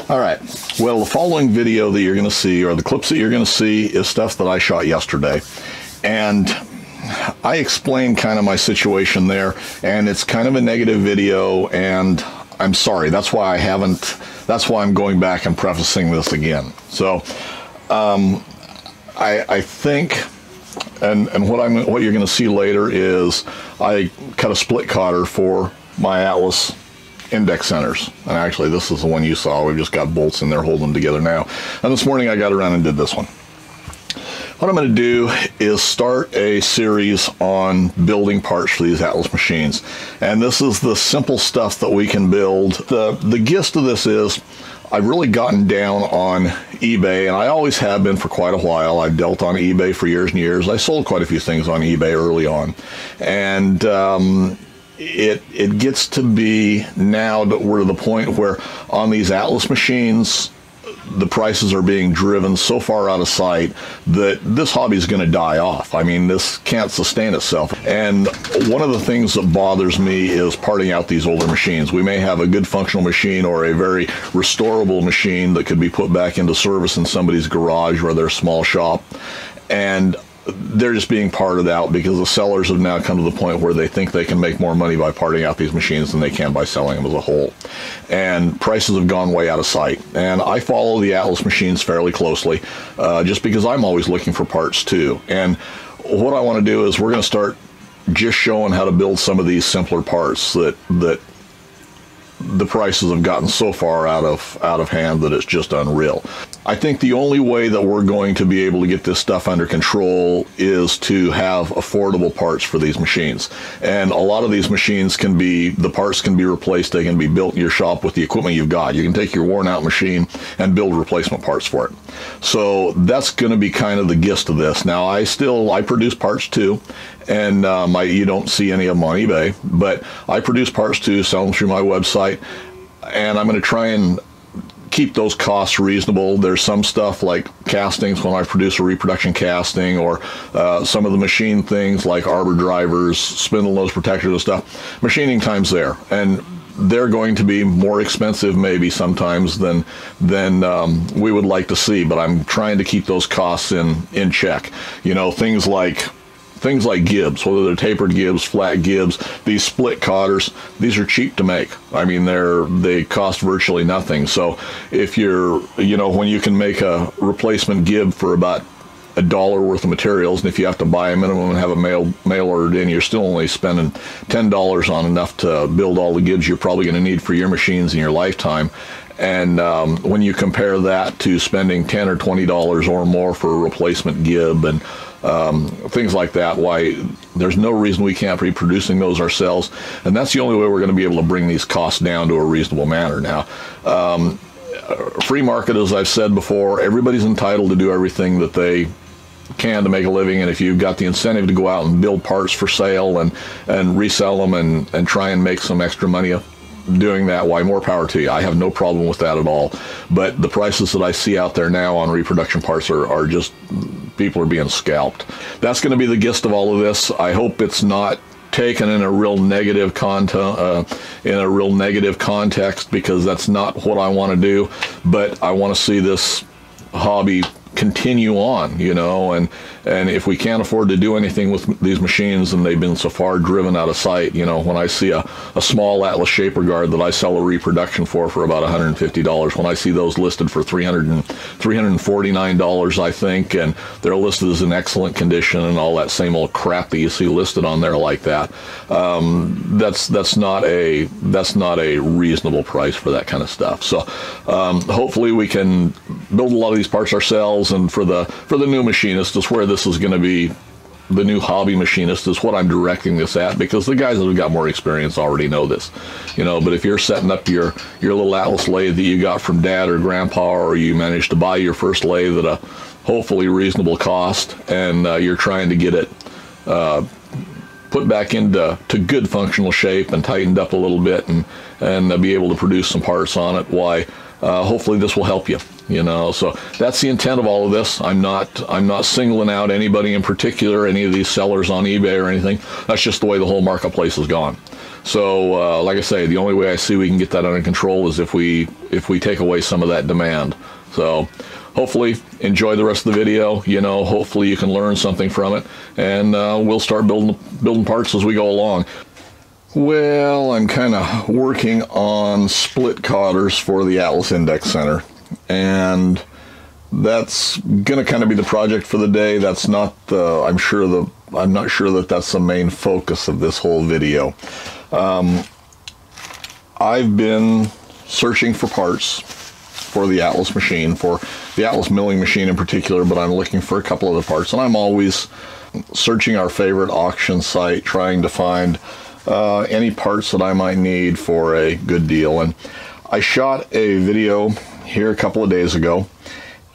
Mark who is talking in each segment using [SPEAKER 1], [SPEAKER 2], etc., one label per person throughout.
[SPEAKER 1] All right, well, the following video that you're going to see, or the clips that you're going to see, is stuff that I shot yesterday. And I explained kind of my situation there, and it's kind of a negative video, and I'm sorry. That's why I'm going back and prefacing this again. So I think, and what you're going to see later is I cut a split cotter for my Atlas index centers, and actually this is the one you saw. We've just got bolts in there holding them together now, and this morning I got around and did this one. What I'm going to do is start a series on building parts for these Atlas machines, and this is the simple stuff that we can build. The gist of this is I've really gotten down on eBay, and I always have been for quite a while. I've dealt on eBay for years and years. I sold quite a few things on eBay early on, and it gets to be now that we're to the point where on these Atlas machines, the prices are being driven so far out of sight that this hobby is going to die off. I mean, this can't sustain itself. And one of the things that bothers me is parting out these older machines. We may have a good functional machine or a very restorable machine that could be put back into service in somebody's garage or their small shop, and they're just being parted out because the sellers have now come to the point where they think they can make more money by parting out these machines than they can by selling them as a whole. And prices have gone way out of sight. And I follow the Atlas machines fairly closely, just because I'm always looking for parts too. And what I want to do is we're going to start just showing how to build some of these simpler parts that the prices have gotten so far out of hand that it's just unreal. I think the only way that we're going to be able to get this stuff under control is to have affordable parts for these machines. And a lot of these machines the parts can be replaced. They can be built in your shop with the equipment you've got. You can take your worn out machine and build replacement parts for it. So that's going to be kind of the gist of this. Now, I produce parts too, and you don't see any of them on eBay, but I produce parts too, sell them through my website, and I'm going to try and keep those costs reasonable. There's some stuff like castings when I produce a reproduction casting, or some of the machine things like arbor drivers, spindle nose protectors and stuff. Machining time's there, and they're going to be more expensive maybe sometimes than we would like to see, but I'm trying to keep those costs in check. You know, things like gibs, whether they're tapered gibs, flat gibs, these split cotters, these are cheap to make. I mean, they cost virtually nothing. So if when you can make a replacement gib for about $1 worth of materials, and if you have to buy a minimum and have a mail ordered in, you're still only spending $10 on enough to build all the gibs you're probably going to need for your machines in your lifetime. And when you compare that to spending $10 or $20 or more for a replacement gib and things like that, why, there's no reason we can't be producing those ourselves. And that's the only way we're going to be able to bring these costs down to a reasonable manner. Now, free market, as I've said before, everybody's entitled to do everything that they can to make a living, and if you've got the incentive to go out and build parts for sale and resell them and try and make some extra money doing that, why, more power to you. I have no problem with that at all. But the prices that I see out there now on reproduction parts are just, people are being scalped. That's going to be the gist of all of this. I hope it's not taken in a real negative context, because that's not what I want to do. But I want to see this hobby continue on, you know, and if we can't afford to do anything with these machines and they've been so far driven out of sight, you know, when I see a small Atlas shaper guard that I sell a reproduction for about $150, when I see those listed for $349, I think, and they're listed as in excellent condition and all that same old crap that you see listed on there like that, that's not a reasonable price for that kind of stuff. So hopefully we can build a lot of these parts ourselves, and for the new machinist is where this is going to be. The new hobby machinist is what I'm directing this at, because the guys that have got more experience already know this, you know. But if you're setting up your little Atlas lathe that you got from dad or grandpa, or you managed to buy your first lathe at a hopefully reasonable cost, and you're trying to get it put back into good functional shape and tightened up a little bit, and be able to produce some parts on it, why, hopefully this will help you. You know, so that's the intent of all of this. I'm not singling out anybody in particular, any of these sellers on eBay or anything. That's just the way the whole marketplace has gone. So, like I say, the only way I see we can get that under control is if we take away some of that demand. So, hopefully, enjoy the rest of the video. You know, hopefully you can learn something from it, and we'll start building parts as we go along. Well, I'm kind of working on split cotters for the Atlas Index Center, and that's going to kind of be the project for the day. That's not the, I'm not sure that that's the main focus of this whole video. I've been searching for parts for the Atlas machine, for the Atlas milling machine in particular, but I'm looking for a couple other parts, and I'm always searching our favorite auction site, trying to find any parts that I might need for a good deal. And I shot a video here a couple of days ago,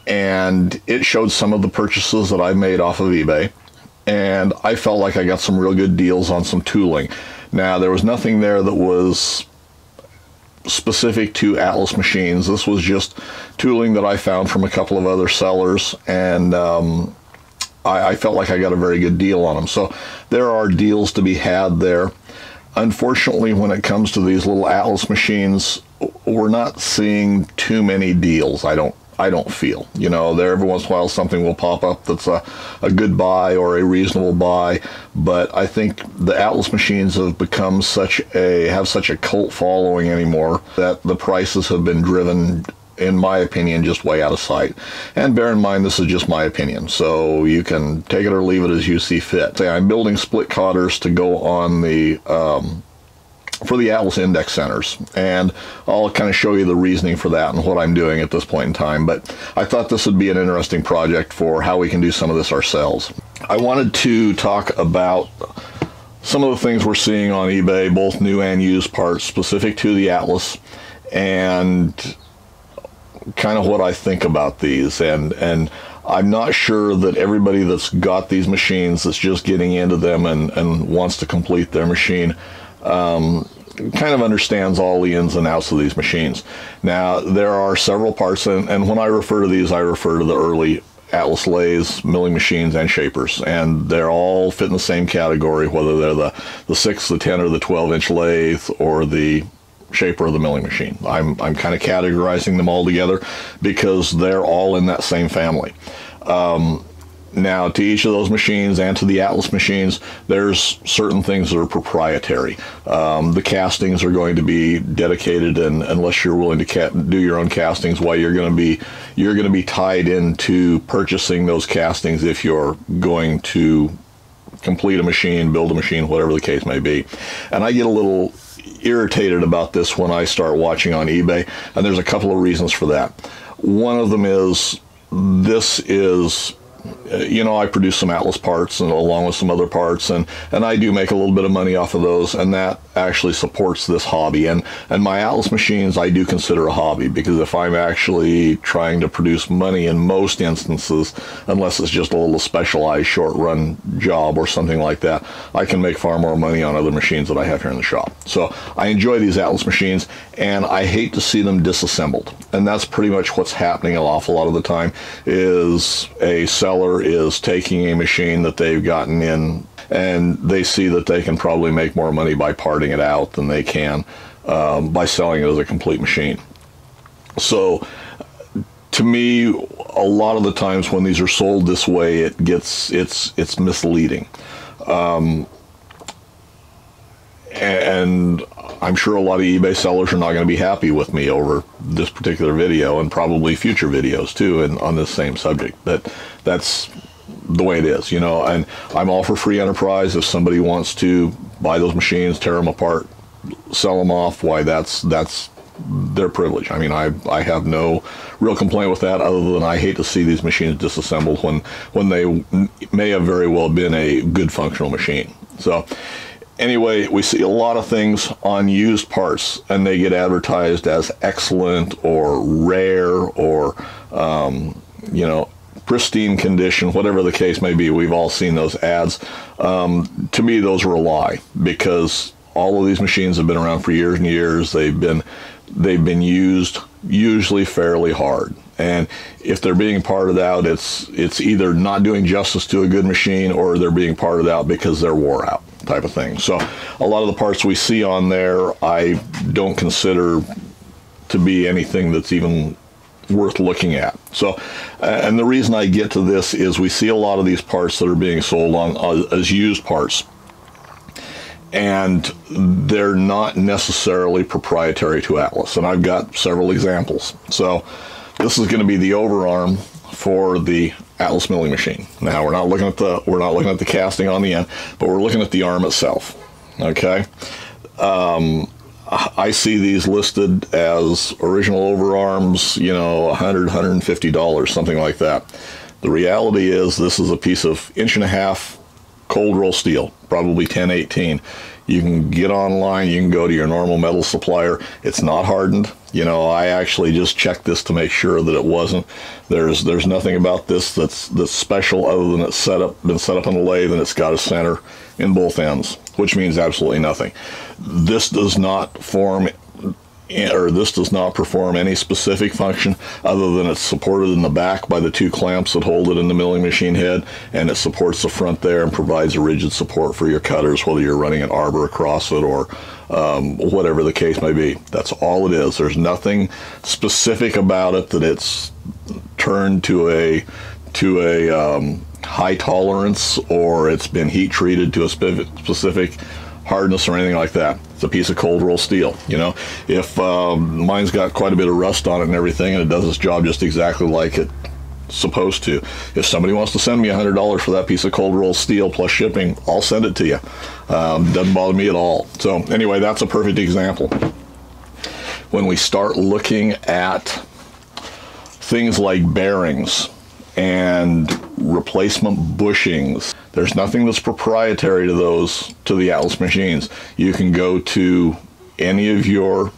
[SPEAKER 1] and it showed some of the purchases that I made off of eBay, and I felt like I got some real good deals on some tooling. Now, there was nothing there that was specific to Atlas machines. This was just tooling that I found from a couple of other sellers, and I felt like I got a very good deal on them. So there are deals to be had there. Unfortunately, when it comes to these little Atlas machines, we're not seeing too many deals. I don't feel. You know, there every once in a while something will pop up that's a good buy or a reasonable buy, but I think the Atlas machines have become have such a cult following anymore that the prices have been driven, in my opinion, just way out of sight. And bear in mind, this is just my opinion, so you can take it or leave it as you see fit. Say I'm building split cotters to go on the for the Atlas Index Centers, and I'll kind of show you the reasoning for that and what I'm doing at this point in time. But I thought this would be an interesting project for how we can do some of this ourselves. I wanted to talk about some of the things we're seeing on eBay, both new and used parts specific to the Atlas, and kind of what I think about these. And I'm not sure that everybody that's got these machines, that's just getting into them and wants to complete their machine, kind of understands all the ins and outs of these machines. Now, there are several parts, and when I refer to these, I refer to the early Atlas lathes, milling machines, and shapers, and they're all fit in the same category, whether they're the 6, the 10, or the 12-inch lathe, or the shaper of the milling machine. I'm kind of categorizing them all together because they're all in that same family. Now, to each of those machines and to the Atlas machines, there's certain things that are proprietary. The castings are going to be dedicated, and unless you're willing to do your own castings, why you're going to be tied into purchasing those castings if you're going to complete a machine, build a machine, whatever the case may be. And I get a little irritated about this when I start watching on eBay, and there's a couple of reasons for that. One of them is, this is, you know, I produce some Atlas parts and along with some other parts, and I do make a little bit of money off of those, and that actually supports this hobby. And my Atlas machines I do consider a hobby, because if I'm actually trying to produce money in most instances, unless it's just a little specialized short run job or something like that, I can make far more money on other machines that I have here in the shop. So I enjoy these Atlas machines, and I hate to see them disassembled. And that's pretty much what's happening an awful lot of the time, is a seller is taking a machine that they've gotten in, and they see that they can probably make more money by parting it out than they can by selling it as a complete machine. So to me, a lot of the times when these are sold this way, it's misleading. And I'm sure a lot of eBay sellers are not going to be happy with me over this particular video, and probably future videos too, and on this same subject. But that's the way it is, you know. And I'm all for free enterprise. If somebody wants to buy those machines, tear them apart, sell them off, why, that's their privilege. I mean, I have no real complaint with that, other than I hate to see these machines disassembled when they may have very well been a good functional machine. So anyway, we see a lot of things on used parts, and they get advertised as excellent or rare or, you know, pristine condition, whatever the case may be. We've all seen those ads. To me, those are a lie, because all of these machines have been around for years and years. They've been used usually fairly hard. And if they're being parted out, it's either not doing justice to a good machine, or they're being parted out because they're wore out, type of thing. So a lot of the parts we see on there, I don't consider to be anything that's even worth looking at. So, and the reason I get to this is we see a lot of these parts that are being sold on as used parts, and they're not necessarily proprietary to Atlas. And I've got several examples. So this is going to be the overarm for the Atlas milling machine. Now we're not looking at the casting on the end, but we're looking at the arm itself. Okay. I see these listed as original overarms, you know, $100, $150, something like that. The reality is this is a piece of 1.5" cold roll steel, probably 1018. You can get online, you can go to your normal metal supplier. It's not hardened. You know, I actually just checked this to make sure that it wasn't. There's nothing about this that's special other than it's been set up on the lathe, and it's got a center in both ends, which means absolutely nothing. This does not perform any specific function other than it's supported in the back by the 2 clamps that hold it in the milling machine head, and it supports the front there and provides a rigid support for your cutters, whether you're running an arbor across it or whatever the case may be. That's all it is. There's nothing specific about it that it's turned to a high tolerance, or it's been heat treated to a specific hardness or anything like that. It's a piece of cold roll steel. You know, if mine's got quite a bit of rust on it and everything, and it does its job just exactly like it's supposed to. If somebody wants to send me $100 for that piece of cold roll steel plus shipping, I'll send it to you. Doesn't bother me at all. So anyway, that's a perfect example. When we start looking at things like bearings and replacement bushings, there's nothing that's proprietary to the Atlas machines. You can go to any of your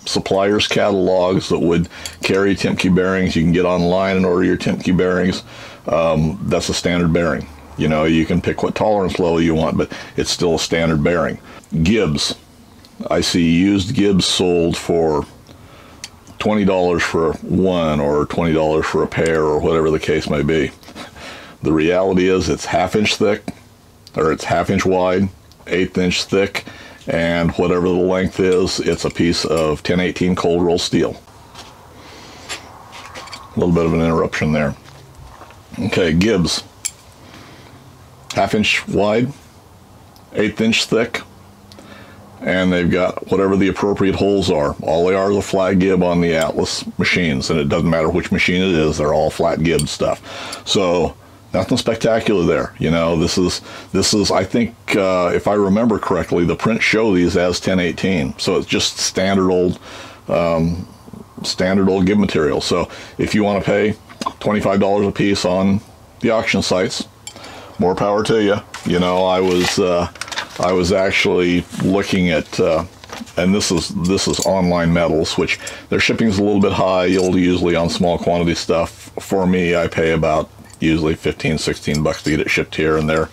[SPEAKER 1] suppliers' catalogs that would carry Timke bearings. You can get online and order your Timke bearings. That's a standard bearing. You know, you can pick what tolerance level you want, but it's still a standard bearing. Gibs. I see used Gibs sold for $20 for one, or $20 for a pair, or whatever the case may be. The reality is it's 1/2 inch thick, or it's 1/2 inch wide, 1/8 inch thick, and whatever the length is, it's a piece of 1018 cold roll steel. A little bit of an interruption there. Okay, Gibs. 1/2 inch wide, 1/8 inch thick, and they've got whatever the appropriate holes are. All they are is a flat gib on the Atlas machines, and it doesn't matter which machine it is, they're all flat gib stuff. So nothing spectacular there. You know, this is I think, if I remember correctly, the prints show these as 1018. So it's just standard old gib material. So if you want to pay $25 a piece on the auction sites, more power to you. You know, I was actually looking at, and this is Online Metals, which their shipping is a little bit high. You'll usually, on small quantity stuff, for me, I pay about usually $15-16 to get it shipped here, and they're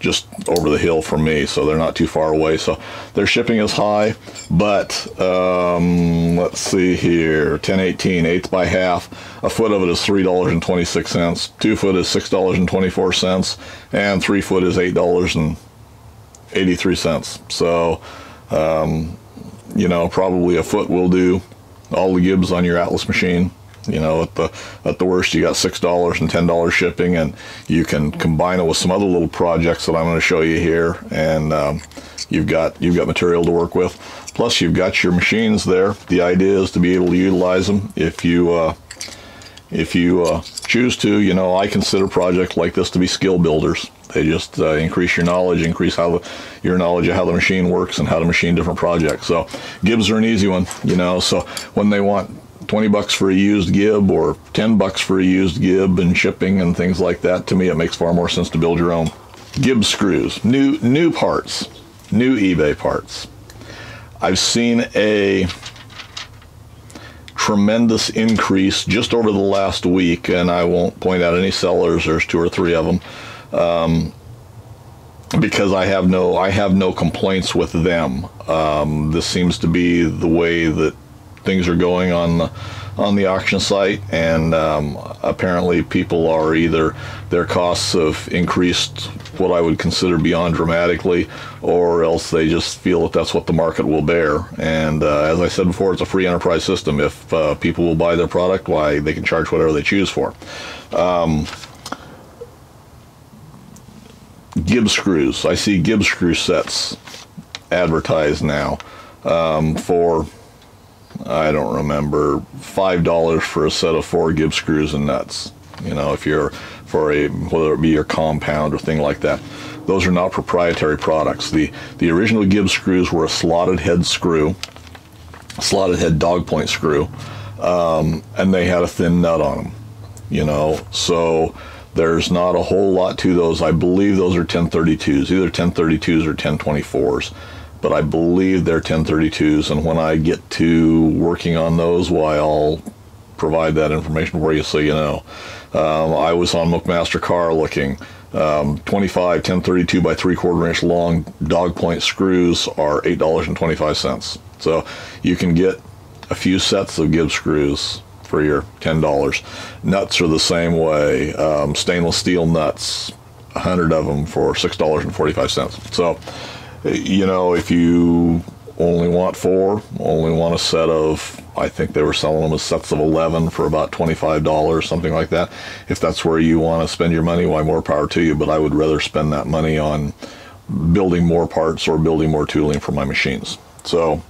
[SPEAKER 1] just over the hill from me, so they're not too far away. So their shipping is high, but let's see here, 1018, 1/8 by 1/2. A foot of it is $3.26. 2 foot is $6.24, and 3 foot is $8.83. So, you know, probably a foot will do all the gibs on your Atlas machine. You know, at the worst, you got $6 and $10 shipping, and you can combine it with some other little projects that I'm going to show you here, and you've got material to work with. Plus, you've got your machines there. The idea is to be able to utilize them if you choose to. You know, I consider projects like this to be skill builders. They just increase your knowledge, increase your knowledge of how the machine works and how to machine different projects. So gibs are an easy one, you know. So when they want $20 for a used gib, or $10 for a used gib and shipping and things like that, to me it makes far more sense to build your own. Gib screws, new parts, new eBay parts. I've seen a tremendous increase just over the last week, and I won't point out any sellers. There's 2 or 3 of them, because I have no complaints with them. This seems to be the way that things are going on the auction site, and apparently people are either their costs have increased what I would consider beyond dramatically, or else they just feel that that's what the market will bear. And as I said before, it's a free enterprise system. If people will buy their product, why, they can charge whatever they choose for. Gibbs screws. I see Gibbs screw sets advertised now for, I don't remember, $5 for a set of 4 Gibbs screws and nuts. You know, if you're for a, whether it be your compound or thing like that. Those are not proprietary products. The original Gibbs screws were a slotted head screw, slotted head dog point screw, and they had a thin nut on them. You know, so there's not a whole lot to those. I believe those are 1032s, either 1032s or 1024s. But I believe they're 1032s, and when I get to working on those, why, I'll provide that information for you so you know. I was on McMaster Carr looking. 25 1032 by 3/4 inch long dog point screws are $8.25. So you can get a few sets of Gibbs screws for your $10. Nuts are the same way. Stainless steel nuts, 100 of them for $6.45. So, you know, if you only want 4, only want a set of, I think they were selling them as sets of 11 for about $25, something like that. If that's where you want to spend your money, why, more power to you, but I would rather spend that money on building more parts or building more tooling for my machines. So,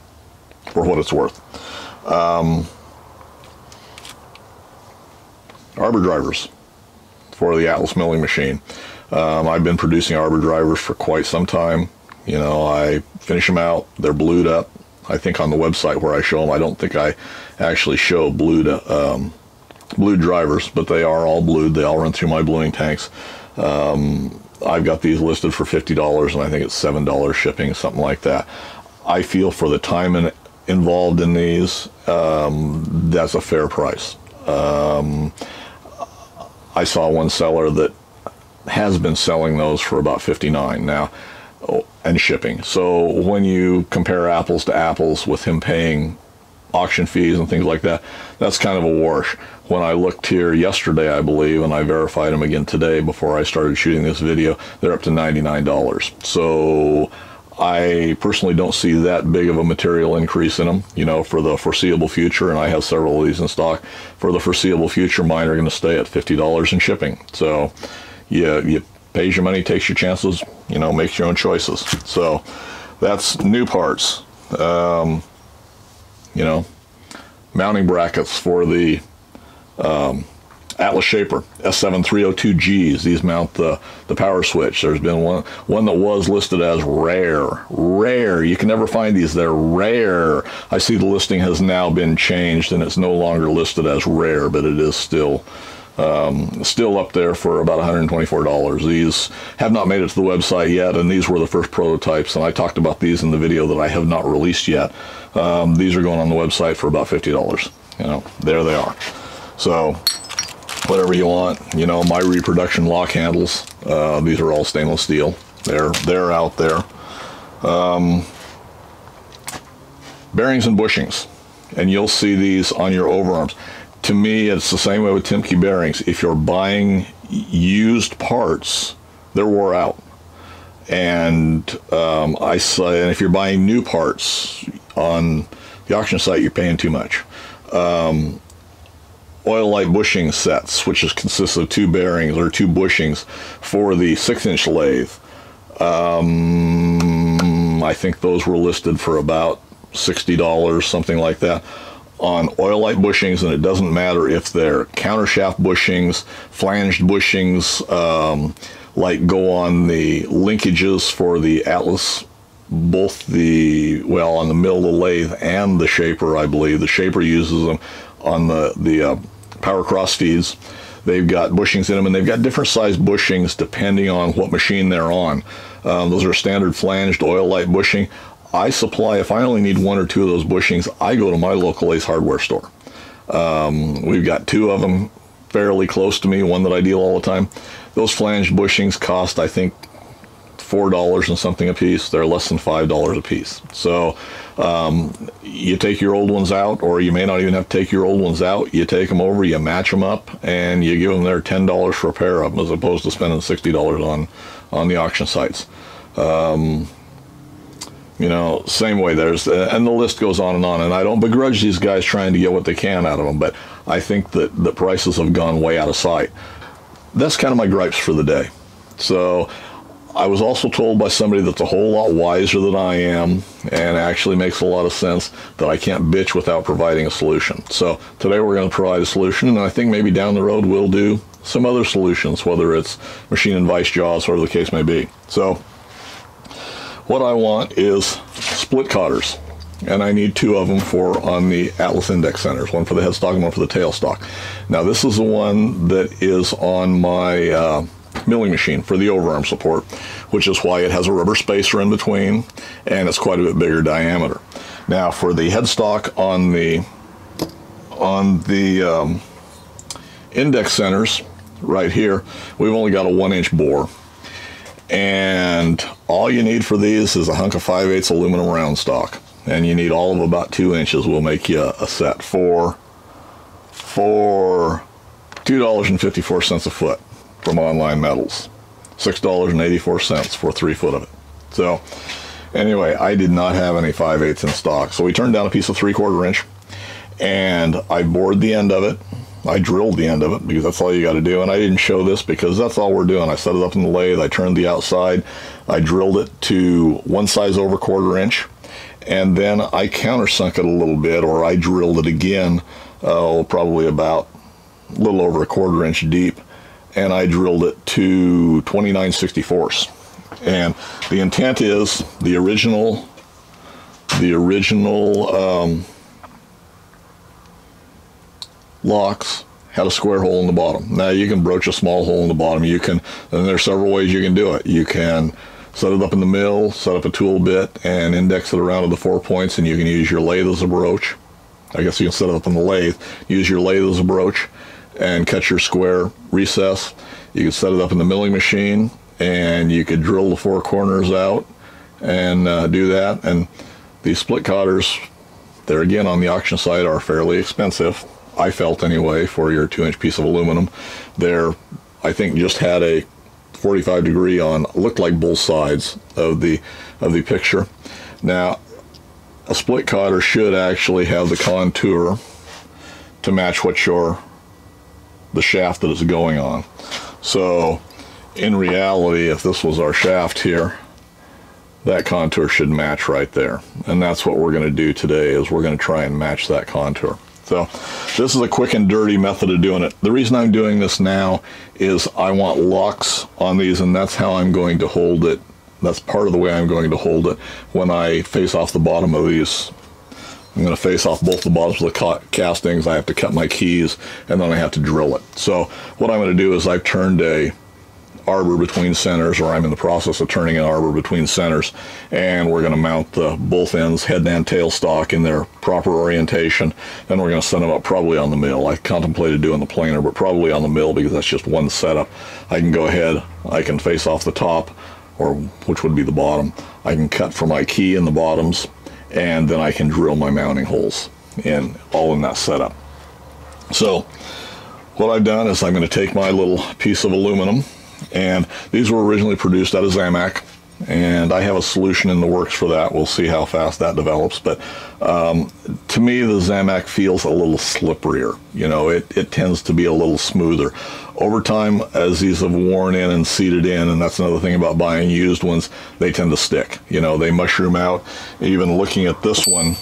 [SPEAKER 1] for what it's worth. Arbor drivers for the Atlas milling machine. I've been producing arbor drivers for quite some time. You know, I finish them out, they're blued up. I think on the website where I show them, I don't think I actually show blued drivers, but they are all blued. They all run through my bluing tanks. I've got these listed for $50, and I think it's $7 shipping, something like that. I feel for the time involved in these, that's a fair price. I saw one seller that has been selling those for about $59 now, and shipping. So when you compare apples to apples with him paying auction fees and things like that, that's kind of a wash. When I looked here yesterday, I believe, and I verified them again today before I started shooting this video, they're up to $99. So I personally don't see that big of a material increase in them, you know, for the foreseeable future, and I have several of these in stock. For the foreseeable future, mine are going to stay at $50 in shipping. So yeah, you pays your money, takes your chances, you know, makes your own choices. So that's new parts. You know, mounting brackets for the Atlas Shaper S7 302Gs. These mount the power switch. There's been one that was listed as rare. You can never find these. They're rare. I see the listing has now been changed and it's no longer listed as rare, but it is still up there for about $124. These have not made it to the website yet, and these were the first prototypes, and I talked about these in the video that I have not released yet. These are going on the website for about $50. You know, there they are. So whatever you want. You know, my reproduction lock handles, these are all stainless steel. They're out there. Bearings and bushings, and you'll see these on your overarms. To me, it's the same way with Timke bearings. If you're buying used parts, they're wore out. And and if you're buying new parts on the auction site, you're paying too much. Oil light bushing sets, which consists of 2 bearings or 2 bushings for the 6-inch lathe. I think those were listed for about $60, something like that, on oil light bushings, and it doesn't matter if they're countershaft bushings, flanged bushings, like go on the linkages for the Atlas, both on the mill, the lathe, and the Shaper, I believe. The Shaper uses them on the power cross feeds. They've got bushings in them, and they've got different size bushings depending on what machine they're on. Those are standard flanged oil light bushing. I supply, if I only need 1 or 2 of those bushings, I go to my local Ace Hardware store. We've got 2 of them fairly close to me, one that I deal all the time. Those flanged bushings cost, I think, $4 and something a piece. They're less than $5 a piece. So You take your old ones out, or you may not even have to take your old ones out. You take them over, you match them up, and you give them their $10 for a pair of them, as opposed to spending $60 on the auction sites. You know, same way there's, and the list goes on, and I don't begrudge these guys trying to get what they can out of them, but I think that the prices have gone way out of sight. That's kind of my gripes for the day. So I was also told by somebody that's a whole lot wiser than I am, and actually makes a lot of sense, that I can't bitch without providing a solution. So today we're going to provide a solution, and I think maybe down the road we'll do some other solutions, whether it's machine and vice jaws, whatever the case may be. So what I want is split cotters, and I need 2 of them on the Atlas index centers, one for the headstock and one for the tailstock. Now this is the one that is on my milling machine for the overarm support, which is why it has a rubber spacer in between, and it's quite a bit bigger diameter. Now for the headstock on the index centers right here, we've only got a 1-inch bore. And all you need for these is a hunk of 5/8 aluminum round stock, and you need all of about 2 inches. Will make you a set for $2.54 a foot from Online Metals, $6.84 for 3 foot of it. So anyway, I did not have any 5/8 in stock, so we turned down a piece of 3/4 inch, and I bored the end of it. I drilled the end of it, because that's all you got to do, and I didn't show this because that's all we're doing. I set it up in the lathe, I turned the outside, I drilled it to 1 size over 1/4 inch, and then I countersunk it a little bit, or I drilled it again, probably about a little over 1/4 inch deep, and I drilled it to 29/64. And the intent is the original locks had a square hole in the bottom. Now you can broach a small hole in the bottom. You can, and there's several ways you can do it. You can set it up in the mill, set up a tool bit, and index it around to the 4 points, and you can use your lathe as a broach. I guess you can set it up in the lathe, use your lathe as a broach, and cut your square recess. You can set it up in the milling machine, and you could drill the 4 corners out and do that. And these split cotters, they're again on the auction site, are fairly expensive, I felt anyway, for your 2-inch piece of aluminum. They're, I think, just had a 45 degree on, looked like both sides of the picture. Now a split cotter should actually have the contour to match what the shaft that it's going on. So in reality, if this was our shaft here, that contour should match right there, and that's what we're going to do today, is we're going to try and match that contour. So this is a quick and dirty method of doing it. The reason I'm doing this now is I want locks on these, and that's how I'm going to hold it. That's part of the way I'm going to hold it when I face off the bottom of these. I'm going to face off both the bottoms of the castings. I have to cut my keys, and then I have to drill it. So what I'm going to do is I've turned a arbor between centers, or I'm in the process of turning an arbor between centers, and we're going to mount both ends, head and tail stock, in their proper orientation. Then we're going to set them up probably on the mill. I contemplated doing the planer, but probably on the mill, because that's just one setup. I can go ahead, I can face off the top, or which would be the bottom. I can cut for my key in the bottoms, and then I can drill my mounting holes all in that setup. So what I've done is I'm going to take my little piece of aluminum, and these were originally produced out of Zamac, and I have a solution in the works for that. We'll see how fast that develops, but to me the Zamac feels a little slipperier. You know, it tends to be a little smoother. Over time, as these have worn in and seated in, and that's another thing about buying used ones, they tend to stick. You know, they mushroom out. Even looking at this one,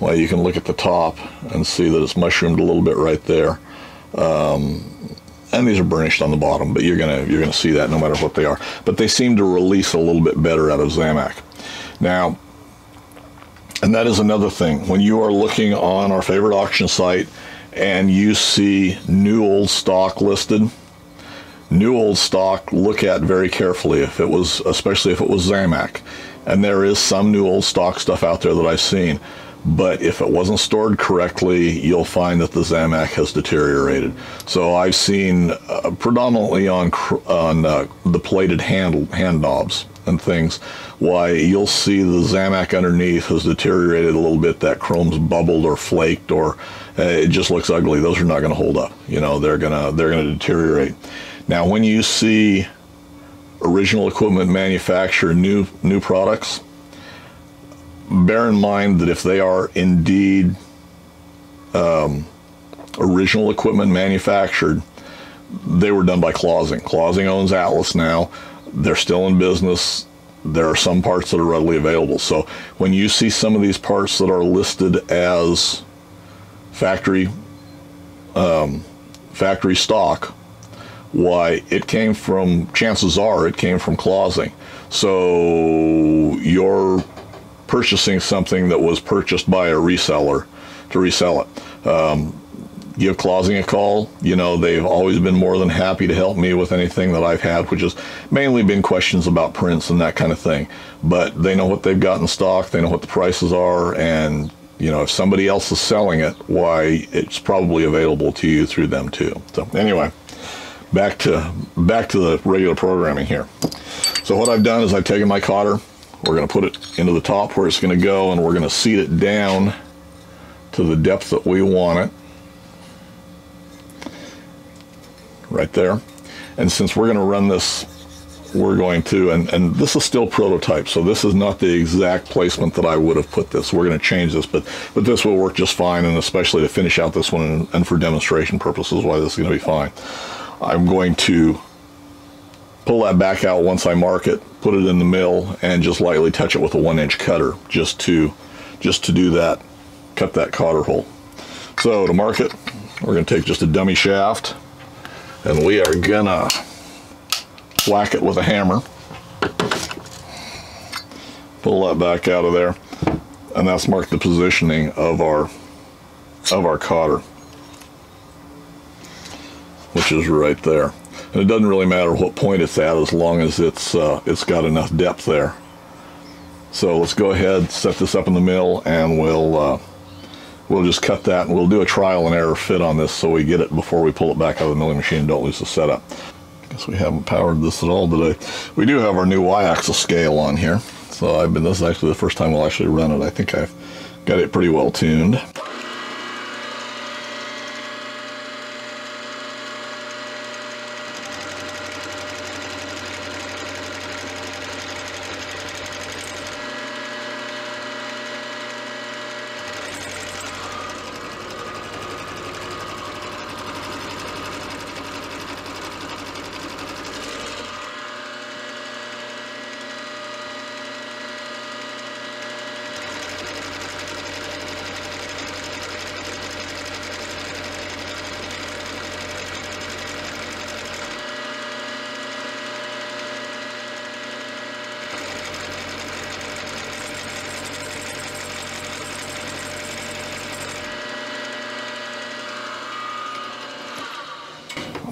[SPEAKER 1] well, you can look at the top and see that it's mushroomed a little bit right there. And these are burnished on the bottom, but you're gonna see that no matter what they are. But they seem to release a little bit better out of Zamac. Now, and that is another thing. When you are looking on our favorite auction site and you see new old stock listed, new old stock, look at very carefully if it was, especially if it was Zamac. And there is some new old stock stuff out there that I've seen. but if it wasn't stored correctly, you'll find that the Zamac has deteriorated. So I've seen predominantly on the plated hand knobs and things, why you'll see the Zamac underneath has deteriorated a little bit. That chrome's bubbled or flaked, or it just looks ugly. Those are not going to hold up. You know, they're gonna deteriorate. Now, when you see original equipment manufacturer new products, bear in mind that if they are indeed original equipment manufactured, they were done by Clausing. Clausing owns Atlas now. They're still in business. There are some parts that are readily available. So when you see some of these parts that are listed as factory stock, why, it came from, chances are it came from Clausing. So you're purchasing something that was purchased by a reseller to resell it. Give Clausing a call. You know, they've always been more than happy to help me with anything that I've had, which has mainly been questions about prints and that kind of thing. But they know what they've got in stock, they know what the prices are, and you know, if somebody else is selling it, why, it's probably available to you through them too. So anyway, back to the regular programming here. So what I've done is I've taken my cotter, we're going to put it into the top where it's going to go, and we're going to seat it down to the depth that we want it. Right there. And since we're going to run this, we're going to, and this is still prototype, so this is not the exact placement that I would have put this. We're going to change this, but this will work just fine, and especially to finish out this one and for demonstration purposes, why this is going to be fine. I'm going to pull that back out once I mark it, put it in the mill, and just lightly touch it with a 1-inch cutter just to do that, cut that cotter hole. So to mark it, we're going to take just a dummy shaft, and we are gonna whack it with a hammer. Pull that back out of there, and that's marked the positioning of our cotter, which is right there. And it doesn't really matter what point it's at, as long as it's got enough depth there. So let's go ahead, set this up in the mill, and we'll just cut that, and we'll do a trial and error fit on this so we get it before we pull it back out of the milling machine and don't lose the setup. Guess we haven't powered this at all today. We do have our new y-axis scale on here, so this is actually the first time we'll actually run it. I think I've got it pretty well tuned.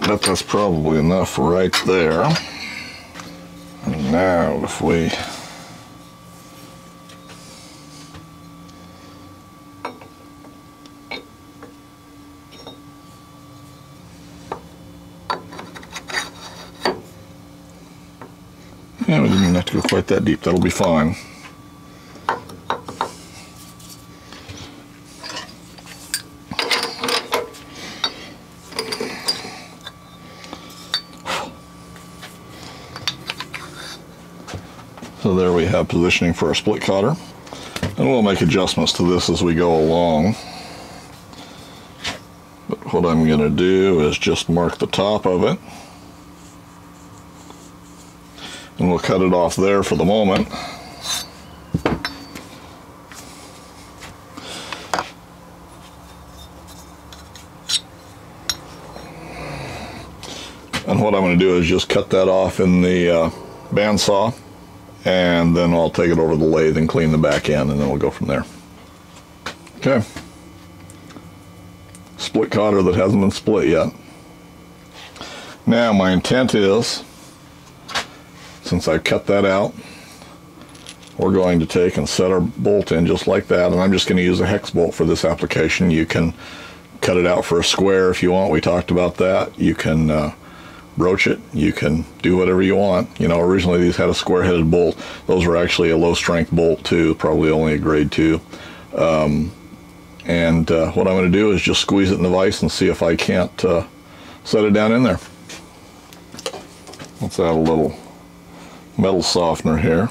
[SPEAKER 1] But that's probably enough right there. And now if we we didn't even have to go quite that deep, that'll be fine. So there we have positioning for our split cotter, and we'll make adjustments to this as we go along. But what I'm going to do is just mark the top of it, and we'll cut it off there for the moment. And what I'm going to do is just cut that off in the bandsaw, and then I'll take it over the lathe and clean the back end, and then we'll go from there. Okay. Split cotter that hasn't been split yet. Now my intent is, since I've cut that out, we're going to take and set our bolt in just like that, and I'm just going to use a hex bolt for this application. You can cut it out for a square if you want. We talked about that. You can broach it. You can do whatever you want. You know, originally these had a square-headed bolt. Those were actually a low-strength bolt too, probably only a grade 2. And what I'm going to do is just squeeze it in the vise and see if I can't set it down in there. Let's add a little metal softener here.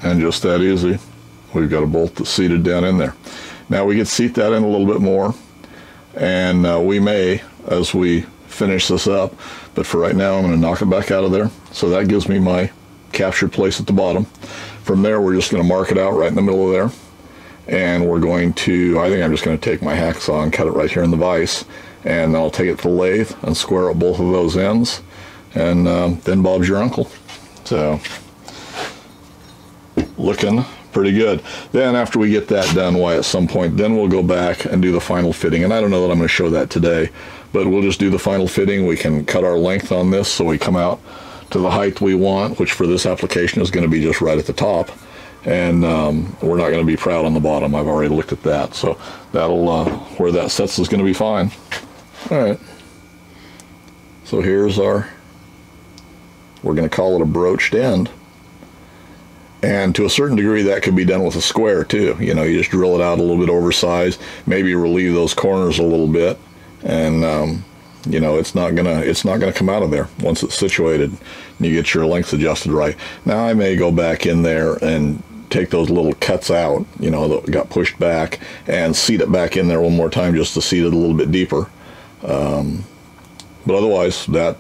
[SPEAKER 1] And just that easy, we've got a bolt that's seated down in there. Now we can seat that in a little bit more, and we may as we finish this up, but for right now I'm going to knock it back out of there. So that gives me my captured place at the bottom. From there we're just going to mark it out right in the middle of there, and we're going to, I think I'm just going to take my hacksaw and cut it right here in the vise, and I'll take it to the lathe and square up both of those ends, and then Bob's your uncle. So looking pretty good. Then after we get that done, why at some point then we'll go back and do the final fitting, and I don't know that I'm going to show that today, but we'll just do the final fitting. We can cut our length on this so we come out to the height we want, which for this application is going to be just right at the top, and we're not going to be proud on the bottom. I've already looked at that, so that'll where that sets is going to be fine. All right, so here's our, we're going to call it a broached end. And to a certain degree that could be done with a square too. You know, you just drill it out a little bit oversized, maybe relieve those corners a little bit, and you know, it's not gonna come out of there once it's situated and you get your length adjusted right. Now I may go back in there and take those little cuts out, you know, that got pushed back, and seat it back in there one more time just to seat it a little bit deeper. But otherwise that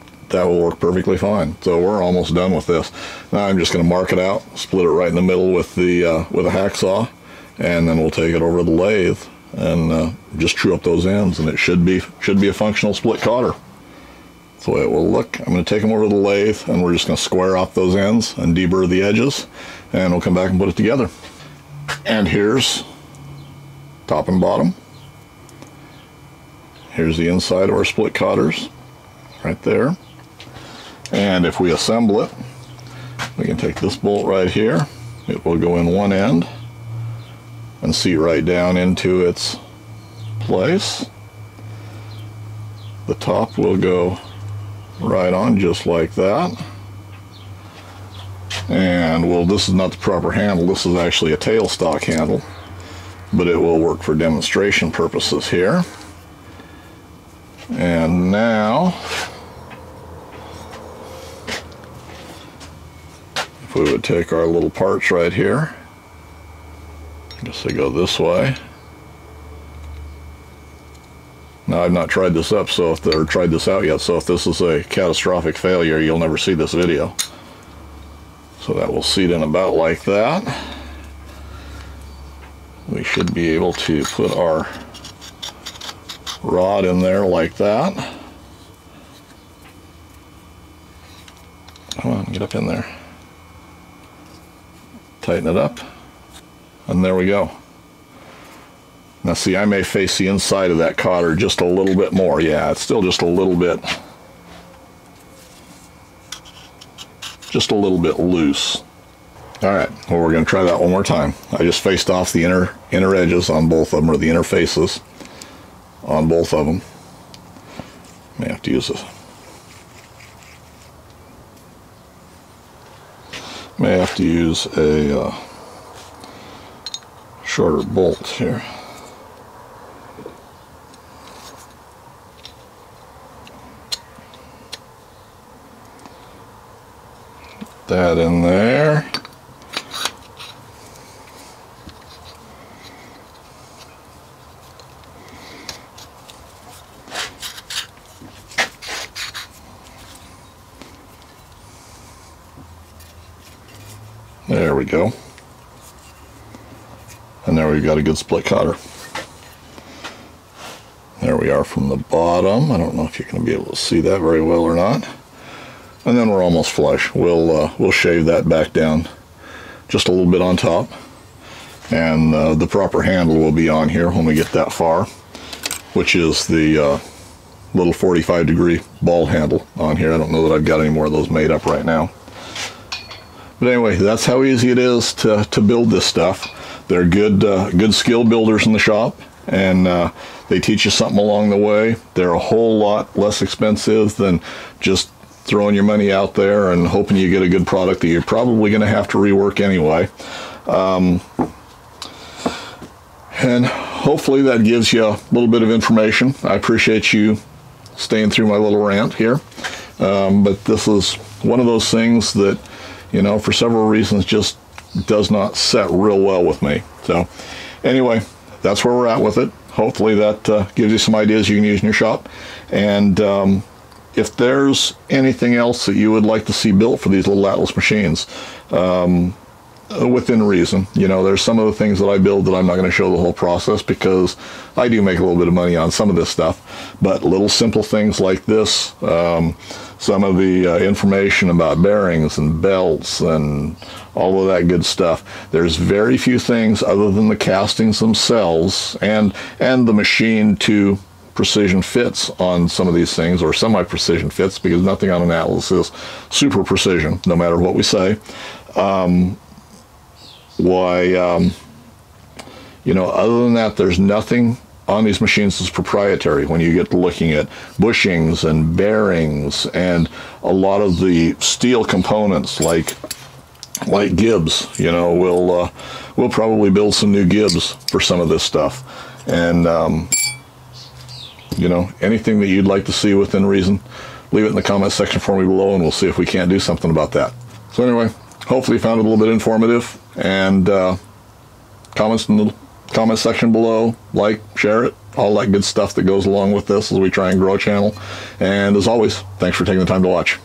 [SPEAKER 1] will work perfectly fine. So we're almost done with this. Now I'm just going to mark it out, split it right in the middle with a hacksaw, and then we'll take it over to the lathe and just true up those ends, and it should be a functional split cotter. That's the way it will look. I'm going to take them over to the lathe, and we're just going to square off those ends and deburr the edges, and we'll come back and put it together. And here's top and bottom. Here's the inside of our split cotters right there. And if we assemble it, we can take this bolt right here. It will go in one end and seat right down into its place. The top will go right on just like that. And well, this is not the proper handle. This is actually a tailstock handle, but it will work for demonstration purposes here. And now if we would take our little parts right here, just to go this way. Now I've not tried this up, so tried this out yet, so if this is a catastrophic failure, you'll never see this video. So that will seat in about like that. We should be able to put our rod in there like that. Come on, get up in there. Tighten it up, and there we go. Now see, I may face the inside of that cotter just a little bit more. Yeah, it's still just a little bit loose. Alright, well, we're going to try that one more time. I just faced off the inner edges on both of them, or the inner faces on both of them. May have to use this. May have to use a shorter bolt here. Put that in there. There we go. And there we've got a good split cotter. There we are from the bottom. I don't know if you're going to be able to see that very well or not. And then we're almost flush. We'll shave that back down just a little bit on top. And the proper handle will be on here when we get that far, which is the little 45-degree ball handle on here. I don't know that I've got any more of those made up right now. But anyway, that's how easy it is to build this stuff. They're good skill builders in the shop, and they teach you something along the way. They're a whole lot less expensive than just throwing your money out there and hoping you get a good product that you're probably going to have to rework anyway. And hopefully that gives you a little bit of information. I appreciate you staying through my little rant here. But this is one of those things that, you know, for several reasons just does not set real well with me. So anyway, that's where we're at with it. Hopefully that gives you some ideas you can use in your shop. And if there's anything else that you would like to see built for these little Atlas machines, within reason, you know, there's some of the things that I build that I'm not going to show the whole process because I do make a little bit of money on some of this stuff. But little simple things like this, some of the information about bearings and belts and all of that good stuff. There's very few things other than the castings themselves and the machine to precision fits on some of these things, or semi-precision fits, because nothing on an Atlas is super precision, no matter what we say. You know, other than that, there's nothing on these machines that's proprietary when you get to looking at bushings and bearings and a lot of the steel components like gibs. You know, we'll probably build some new gibs for some of this stuff. And you know, anything that you'd like to see within reason, leave it in the comment section for me below, and we'll see if we can't do something about that. So anyway, hopefully you found it a little bit informative, and comments in the comment section below, like, share it, all that good stuff that goes along with this as we try and grow a channel. And as always, thanks for taking the time to watch.